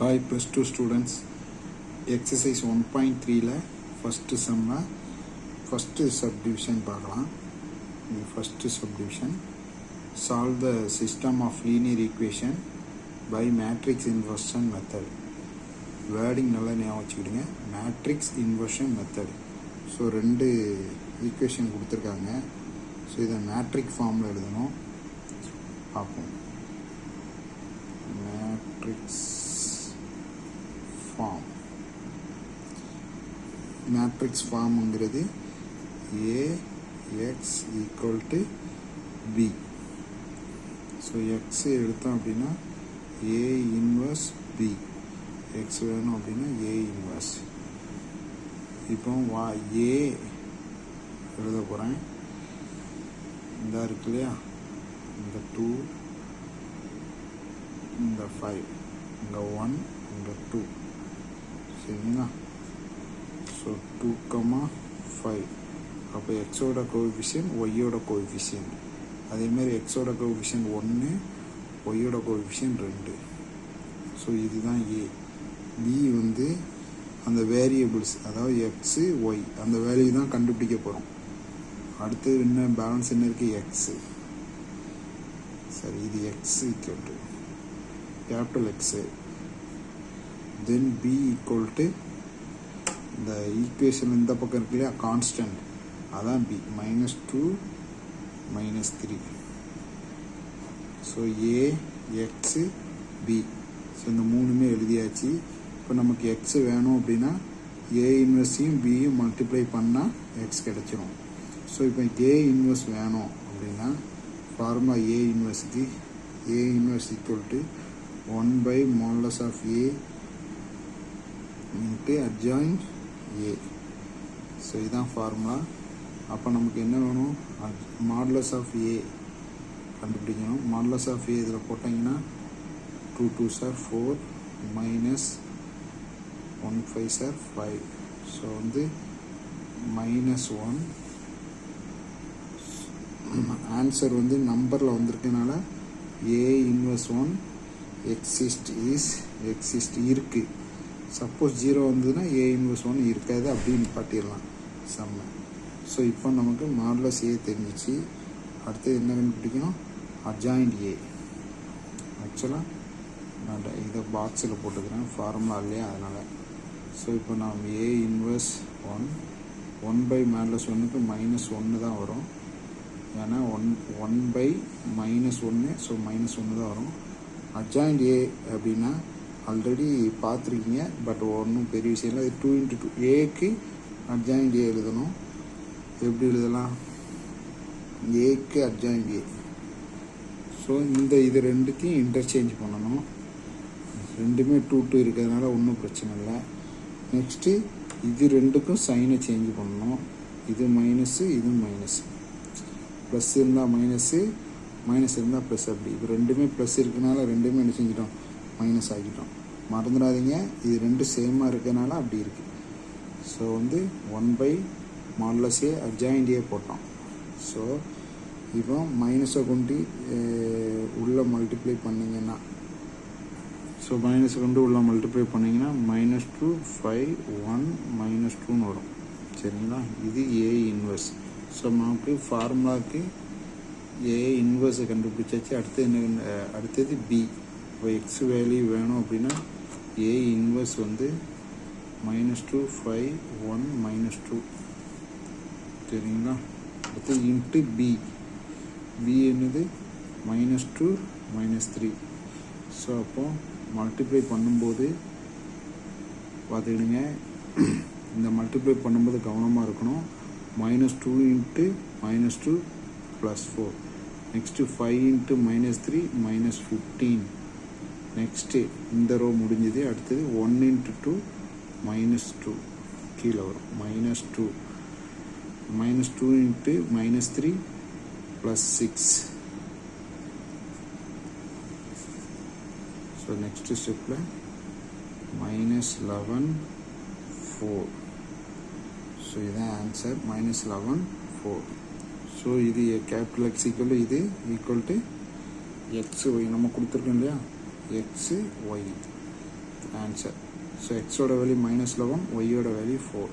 Hi plus 2 students, exercise 1.3 first sum first subdivision பார்க்கலாம். First subdivision, solve the system of linear equation by matrix inversion method. Wording நல்லா ஞாபகம் வச்சுக்கிடுங்க, matrix inversion method. So ரெண்டு equation கொடுத்துருக்காங்க. So இதை matrix ஃபார்மில் எழுதணும். பார்ப்போம். மேட்ரிக்ஸ் ஃபார்ம், மேட்ரிக்ஸ் ஃபார்ம்ங்கிறது A X equal to B. So X எடுத்தோம் அப்படின்னா ஏ இன்வர்ஸ் பி, எக்ஸ் வேணும் அப்படின்னா ஏ இன்வர்ஸ். இப்போ ஏ எழுத போகிறேன். இந்த இருக்கு இல்லையா, இந்த 2, இந்த 5, இங்கே 1, இங்கே 2, சரிங்களா? ஸோ 2,5. அப்போ எக்ஸோட கோஎஃபிஷியன்ட் ஒய்யோட கோஎஃபிஷியன்ட், அதேமாதிரி எக்ஸோட கோஎஃபிஷியன்ட் 1, ஒய்யோட கோஎஃபிஷியன்ட் 2. ஸோ இதுதான் ஏ. பி வந்து அந்த வேரியபிள்ஸ், அதாவது எக்ஸு ஒய், அந்த வேல்யூ தான் கண்டுபிடிக்க போகிறோம். அடுத்து என்ன பேலன்ஸ் என்ன இருக்குது, எக்ஸு. சரி, இது x equal to capital x. Then B equal to இந்த ஈக்குவேஷன் இந்த பக்கம் இருக்கு இல்லையா, கான்ஸ்டன்ட், அதான் B, -2 -3. So A x B. ஸோ இந்த மூணுமே எழுதியாச்சு. இப்போ நமக்கு எக்ஸு வேணும் அப்படின்னா ஏ இன்வெர்ஸையும் பியும் மல்டிப்ளை பண்ணால் எக்ஸ் கிடச்சிரும். ஸோ இப்போ ஏ இன்வெர்ஸ் வேணும் அப்படின்னா ஃபார்முலா ஏ இன்வெர்ஸுக்கு A inverse equal to 1/mod of A into adjoint A. So இதுதான் ஃபார்முலா. அப்போ நமக்கு என்ன வேணும், மாடுலஸ் ஆஃப் ஏ கண்டுபிடிக்கணும். மாடுலஸ் ஆஃப் ஏ இதில் போட்டிங்கன்னா 2 2s are 4 -1 5s are 5. So வந்து -1. ஆன்சர் வந்து நம்பரில் வந்திருக்கனால ஏ இன்வர்ஸ் 1 எக்ஸிஸ்ட் இருக்குது. சப்போஸ் 0 வந்ததுன்னா ஏ இன்வர்ஸ் 1 இருக்காது, அப்படின்னு பாட்டிடலாம் செம்ம. ஸோ இப்போ நமக்கு மாடுலஸ் ஏ தெரிஞ்சிச்சு. அடுத்தது என்ன கண்டுபிடிக்கணும், அட்ஜாயின்ட் ஏ. ஆக்சுவலாக நான் இதை பாக்ஸில் போட்டுக்கிறேன், ஃபார்முலா இல்லையா, அதனால். ஸோ இப்போ நாம் ஏ இன்வர்ஸ் 1/-1க்கு -1 தான் வரும். ஏன்னா 1/-1, ஸோ -1 தான் வரும். அட்ஜாயின்ட் ஏ அப்படின்னா ஆல்ரெடி பார்த்துருக்கீங்க, பட் ஒன்றும் பெரிய விஷயம் இல்லை. இது 2 × 2. ஏக்கு அட்ஜாயின்ட் ஏ எழுதணும். எப்படி எழுதலாம், ஏக்கு அட்ஜாயின்ட் ஏ. ஸோ இது ரெண்டுத்தையும் இன்டர்சேஞ்ச் பண்ணணும். ரெண்டுமே 2 2 இருக்கிறதுனால ஒன்றும் பிரச்சனை இல்லை. நெக்ஸ்ட்டு இது ரெண்டுக்கும் சைனை சேஞ்ச் பண்ணணும். இது மைனஸு, இது மைனஸு. ப்ளஸ் இருந்தால் மைனஸு, மைனஸ் இருந்தால் ப்ளஸ். அப்படி இப்போ ரெண்டுமே ப்ளஸ் இருக்கனால ரெண்டுமே என்ன செஞ்சிட்டோம், மைனஸ் ஆகிட்டோம். மறந்துடாதீங்க, இது ரெண்டும் சேமாக இருக்கிறதுனால அப்படி இருக்குது. ஸோ வந்து 1/mod A அட்ஜாயின்ட் ஏ போட்டோம். ஸோ இப்போ மைனஸை கொண்டு உள்ளே மல்டிப்ளை பண்ணிங்கன்னா, ஸோ மைனஸை கொண்டு உள்ளே மல்டிப்ளை பண்ணிங்கன்னா -2 5 1 -2ன்னு வரும். சரிங்களா? இது ஏ இன்வர்ஸ். ஸோ நமக்கு ஃபார்முலாவுக்கு ஏ இன்வர்ஸை கண்டுபிடிச்சாச்சு. அடுத்தது பி. இப்போ எக்ஸ் வேல்யூ வேணும் அப்படின்னா ஏ இன்வர்ஸ் வந்து -2 5 1 -2. சரிங்களா? அடுத்து இன்ட்டு பி. பி என்னது, -2 -3. ஸோ அப்போது மல்டிப்ளை பண்ணும்போது பார்த்துக்கிடுங்க, இந்த மல்டிப்ளை பண்ணும்போது கவனமாக இருக்கணும். -2 × -2 +4. நெக்ஸ்ட்டு 5 × -3 -15. நெக்ஸ்ட்டு இந்த ரோ முடிஞ்சது. அடுத்தது 1 × 2 -2 கீழே வரும். -2 × -3 +6. ஸோ நெக்ஸ்ட்டு ஸ்டெப்பில் -11 4. ஸோ இதுதான் ஆன்சர், -11 4. ஸோ இது கேபிட்டல் எக்ஸ் ஈக்குவல், இது ஈக்குவல் டு எக்ஸ் ஒய் நம்ம கொடுத்துருக்கோம் இல்லையா, எக்ஸு ஒய். ஆன்சர். ஸோ எக்ஸோட வேல்யூ -11, ஒய்யோட வேல்யூ 4.